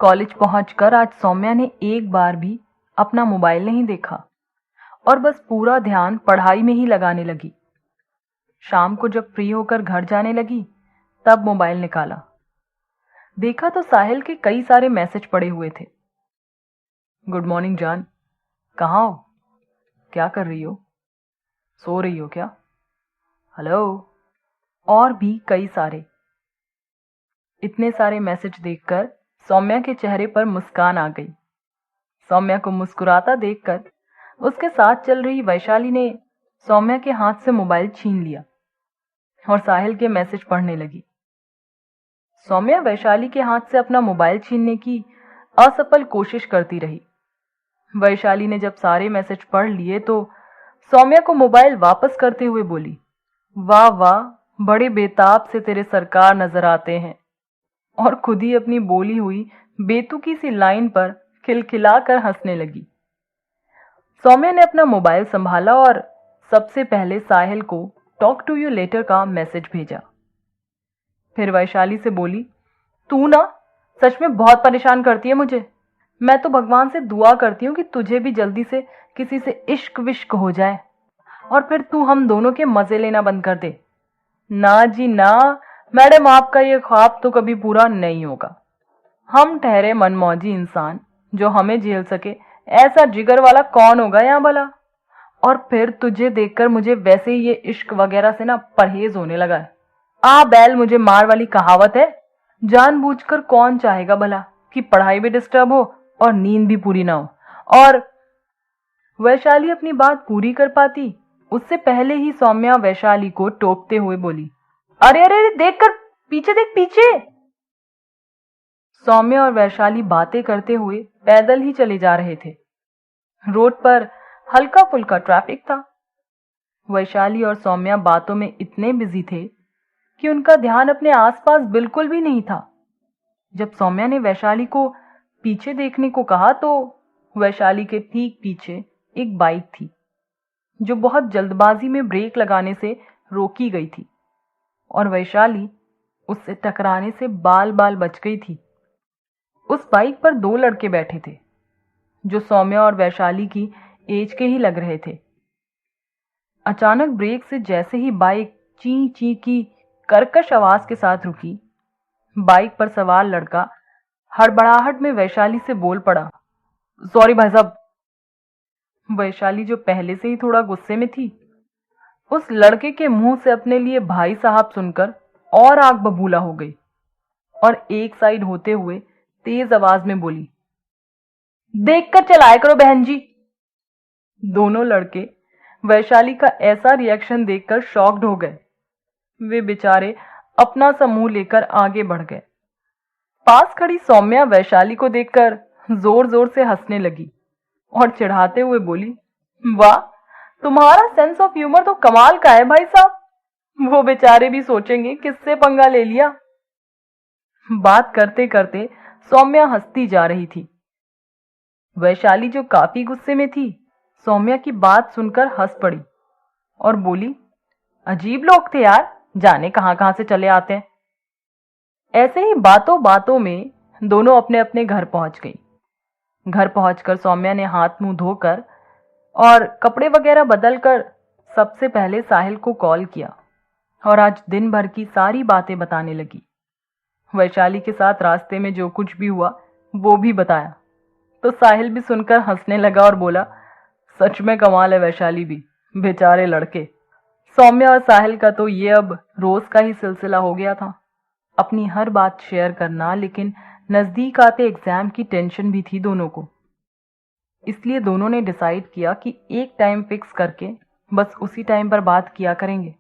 College पहुंचकर आज सौम्या ने एक बार भी अपना मोबाइल नहीं देखा और बस पूरा ध्यान पढ़ाई में ही लगाने लगी। शाम को जब फ्री होकर घर जाने लगी तब मोबाइल निकाला, देखा तो साहिल के कई सारे मैसेज पड़े हुए थे। गुड मॉर्निंग जान, कहाँ हो, क्या कर रही हो, सो रही हो क्या, हेलो, और भी कई सारे। इतने सारे मैसेज देखकर सौम्या के चेहरे पर मुस्कान आ गई। सौम्या को मुस्कुराता देखकर उसके साथ चल रही वैशाली ने सौम्या के हाथ से मोबाइल छीन लिया और साहिल के मैसेज पढ़ने लगी। सौम्या वैशाली के हाथ से अपना मोबाइल छीनने की असफल कोशिश करती रही। वैशाली ने जब सारे मैसेज पढ़ लिए तो सौम्या को मोबाइल वापस करते हुए बोली, वाह वाह, बड़े बेताब से तेरे सरकार नजर आते हैं, और खुद ही अपनी बोली हुई बेतुकी सी लाइन पर खिलखिलाकर हंसने लगी। सौम्या ने अपना मोबाइल संभाला और सबसे पहले साहिल को टॉक टू यू लेटर का मैसेज भेजा। फिर वैशाली से बोली, तू ना सच में बहुत परेशान करती है मुझे। मैं तो भगवान से दुआ करती हूँ कि तुझे भी जल्दी से किसी से इश्क विश्क हो जाए और फिर तू हम दोनों के मजे लेना बंद कर दे। ना जी ना मैडम, आपका ये ख्वाब तो कभी पूरा नहीं होगा। हम ठहरे मनमौजी इंसान जो हमें झेल सके ऐसा जिगर वाला कौन होगा यहाँ भला। और फिर तुझे देखकर मुझे वैसे ही ये इश्क वगैरह से ना परहेज होने लगा है। आ बैल मुझे मार वाली कहावत है। जानबूझकर कौन चाहेगा भला कि पढ़ाई भी डिस्टर्ब हो और नींद भी पूरी ना हो। और वैशाली अपनी बात पूरी कर पाती उससे पहले ही सौम्या वैशाली को टोकते हुए बोली, अरे अरे अरे, देख कर पीछे देख, पीछे। सौम्या और वैशाली बातें करते हुए पैदल ही चले जा रहे थे। रोड पर हल्का फुल्का ट्रैफिक था। वैशाली और सौम्या बातों में इतने बिजी थे कि उनका ध्यान अपने आसपास बिल्कुल भी नहीं था। जब सौम्या ने वैशाली को पीछे देखने को कहा तो वैशाली के ठीक पीछे एक बाइक थी जो बहुत जल्दबाजी में ब्रेक लगाने से रोकी गई थी और वैशाली उससे टकराने से बाल बाल बच गई थी। उस बाइक पर दो लड़के बैठे थे जो सौम्या और वैशाली की एज के ही लग रहे थे। अचानक ब्रेक से जैसे ही बाइक ची ची की कर्कश आवाज के साथ रुकी, बाइक पर सवार लड़का हड़बड़ाहट में वैशाली से बोल पड़ा, सॉरी भाई साहब। वैशाली जो पहले से ही थोड़ा गुस्से में थी, उस लड़के के मुंह से अपने लिए भाई साहब सुनकर और आग बबूला हो गई और एक साइड होते हुए तेज आवाज में बोली, देखकर चलाया करो बहन जी। दोनों लड़के वैशाली का ऐसा रिएक्शन देखकर शॉक्ड हो गए। वे बेचारे अपना सा मुंह लेकर आगे बढ़ गए। पास खड़ी सौम्या वैशाली को देखकर जोर जोर से हंसने लगी और चिढ़ाते हुए बोली, वाह, तुम्हारा सेंस ऑफ ह्यूमर तो कमाल का है भाई साहब। वो बेचारे भी सोचेंगे किससे पंगा ले लिया। बात करते करते सौम्या हंसती जा रही थी। वैशाली जो काफी गुस्से में थी, सौम्या की बात सुनकर हंस पड़ी और बोली, अजीब लोग थे यार, जाने कहां कहां से चले आते हैं। ऐसे ही बातों बातों में दोनों अपने अपने घर पहुंच गई। घर पहुंचकर सौम्या ने हाथ मुंह धोकर और कपड़े वगैरह बदलकर सबसे पहले साहिल को कॉल किया और आज दिन भर की सारी बातें बताने लगी। वैशाली के साथ रास्ते में जो कुछ भी हुआ वो भी बताया तो साहिल भी सुनकर हंसने लगा और बोला, सच में कमाल है वैशाली भी, बेचारे लड़के। सौम्या और साहिल का तो ये अब रोज का ही सिलसिला हो गया था, अपनी हर बात शेयर करना, लेकिन नजदीक आते एग्जाम की टेंशन भी थी दोनों को। इसलिए दोनों ने डिसाइड किया कि एक टाइम फिक्स करके बस उसी टाइम पर बात किया करेंगे,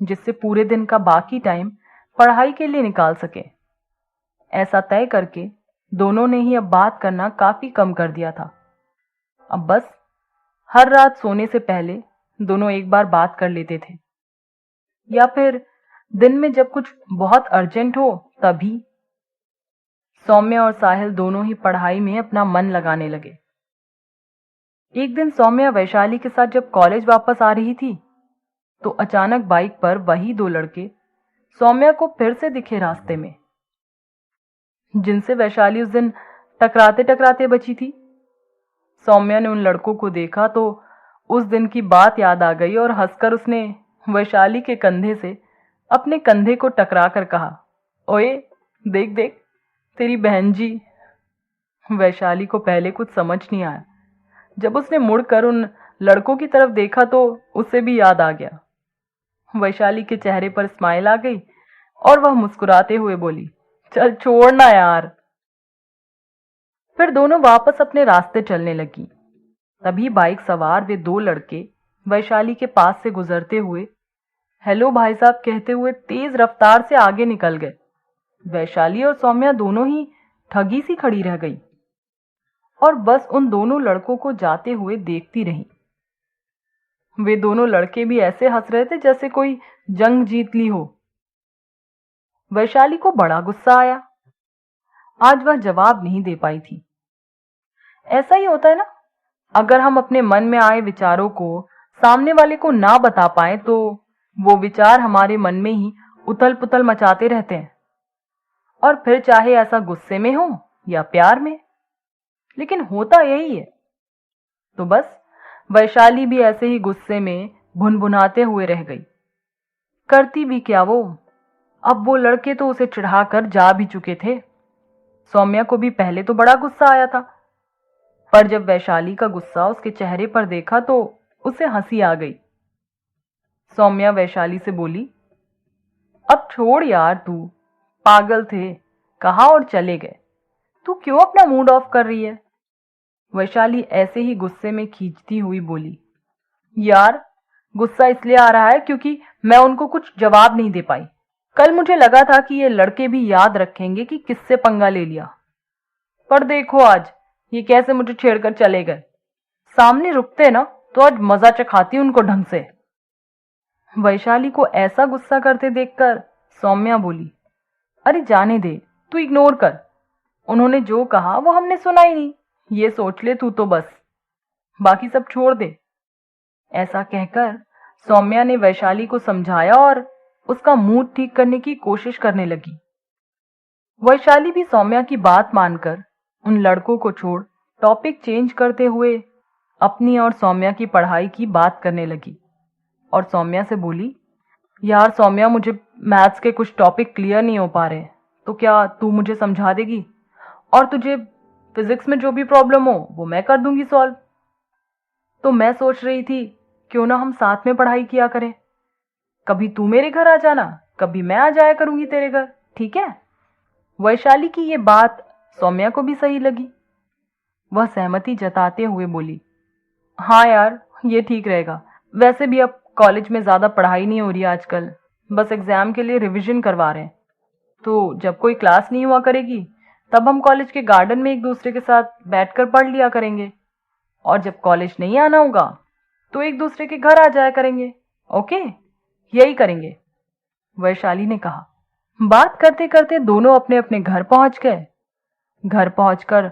जिससे पूरे दिन का बाकी टाइम पढ़ाई के लिए निकाल सके। ऐसा तय करके दोनों ने ही अब बात करना काफी कम कर दिया था। अब बस हर रात सोने से पहले दोनों एक बार बात कर लेते थे, या फिर दिन में जब कुछ बहुत अर्जेंट हो तभी। सौम्या और साहिल दोनों ही पढ़ाई में अपना मन लगाने लगे। एक दिन सौम्या वैशाली के साथ जब कॉलेज वापस आ रही थी तो अचानक बाइक पर वही दो लड़के सौम्या को फिर से दिखे रास्ते में। जिनसे वैशाली उस दिन टकराते टकराते बची थी। सौम्या ने उन लड़कों को देखा तो उस दिन की बात याद आ गई और हंसकर उसने वैशाली के कंधे से अपने कंधे को टकरा कर कहा, ओए देख देख तेरी बहन जी। वैशाली को पहले कुछ समझ नहीं आया। जब उसने मुड़कर उन लड़कों की तरफ देखा तो उसे भी याद आ गया। वैशाली के चेहरे पर स्माइल आ गई और वह मुस्कुराते हुए बोली, चल छोड़ना यार। फिर दोनों वापस अपने रास्ते चलने लगी। तभी बाइक सवार वे दो लड़के वैशाली के पास से गुजरते हुए हेलो भाई साहब कहते हुए तेज रफ्तार से आगे निकल गए। वैशाली और सौम्या दोनों ही ठगी सी खड़ी रह गई और बस उन दोनों लड़कों को जाते हुए देखती रही। वे दोनों लड़के भी ऐसे हंस रहे थे जैसे कोई जंग जीत ली हो। वैशाली को बड़ा गुस्सा आया। आज वह जवाब नहीं दे पाई थी। ऐसा ही होता है ना, अगर हम अपने मन में आए विचारों को सामने वाले को ना बता पाए तो वो विचार हमारे मन में ही उथल पुथल मचाते रहते हैं, और फिर चाहे ऐसा गुस्से में हो या प्यार में, लेकिन होता यही है। तो बस वैशाली भी ऐसे ही गुस्से में भुनभुनाते हुए रह गई। करती भी क्या वो, अब वो लड़के तो उसे चिढ़ाकर जा भी चुके थे। सौम्या को भी पहले तो बड़ा गुस्सा आया था, पर जब वैशाली का गुस्सा उसके चेहरे पर देखा तो उसे हंसी आ गई। सौम्या वैशाली से बोली, अब छोड़ यार, तू पागल थे, कहा और चले गए, तू क्यों अपना मूड ऑफ कर रही है। वैशाली ऐसे ही गुस्से में खींचती हुई बोली, यार गुस्सा इसलिए आ रहा है क्योंकि मैं उनको कुछ जवाब नहीं दे पाई। कल मुझे लगा था कि ये लड़के भी याद रखेंगे कि किससे पंगा ले लिया, पर देखो आज ये कैसे मुझे छेड़कर चले गए। सामने रुकते ना तो आज मजा चखाती उनको ढंग से। वैशाली को ऐसा गुस्सा करते देखकर सौम्या बोली, अरे जाने दे, तू इग्नोर कर, उन्होंने जो कहा वो हमने सुना ही नहीं, ये सोच ले तू तो बस, बाकी सब छोड़ दे। ऐसा कहकर सौम्या ने वैशाली को समझाया और उसका मूड ठीक करने की कोशिश करने लगी। वैशाली भी सौम्या की बात मानकर उन लड़कों को छोड़ टॉपिक चेंज करते हुए अपनी और सौम्या की पढ़ाई की बात करने लगी और सौम्या से बोली, यार सौम्या मुझे मैथ्स के कुछ टॉपिक क्लियर नहीं हो पा रहे, तो क्या तू मुझे समझा देगी, और तुझे फिजिक्स में जो भी प्रॉब्लम हो वो मैं कर दूंगी सॉल्व। तो मैं सोच रही थी क्यों ना हम साथ में पढ़ाई किया करें, कभी तू मेरे घर आ जाना, कभी मैं आ जाया करूंगी तेरे घर, ठीक है। वैशाली की ये बात सौम्या को भी सही लगी। वह सहमति जताते हुए बोली, हाँ यार ये ठीक रहेगा, वैसे भी अब कॉलेज में ज्यादा पढ़ाई नहीं हो रही आजकल, बस एग्जाम के लिए रिवीजन करवा रहे हैं, तो जब कोई क्लास नहीं हुआ करेगी तब हम कॉलेज के गार्डन में एक दूसरे के साथ बैठकर पढ़ लिया करेंगे, और जब कॉलेज नहीं आना होगा तो एक दूसरे के घर आ जाया करेंगे। ओके, यही करेंगे, वैशाली ने कहा। बात करते करते दोनों अपने अपने घर पहुंच गए। घर पहुंचकर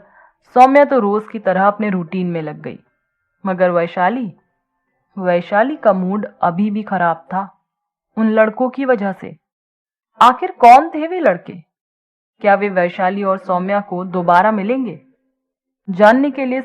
सौम्या तो रोज की तरह अपने रूटीन में लग गई, मगर वैशाली का मूड अभी भी खराब था उन लड़कों की वजह से। आखिर कौन थे वे लड़के? क्या वे वैशाली और सौम्या को दोबारा मिलेंगे? जानने के लिए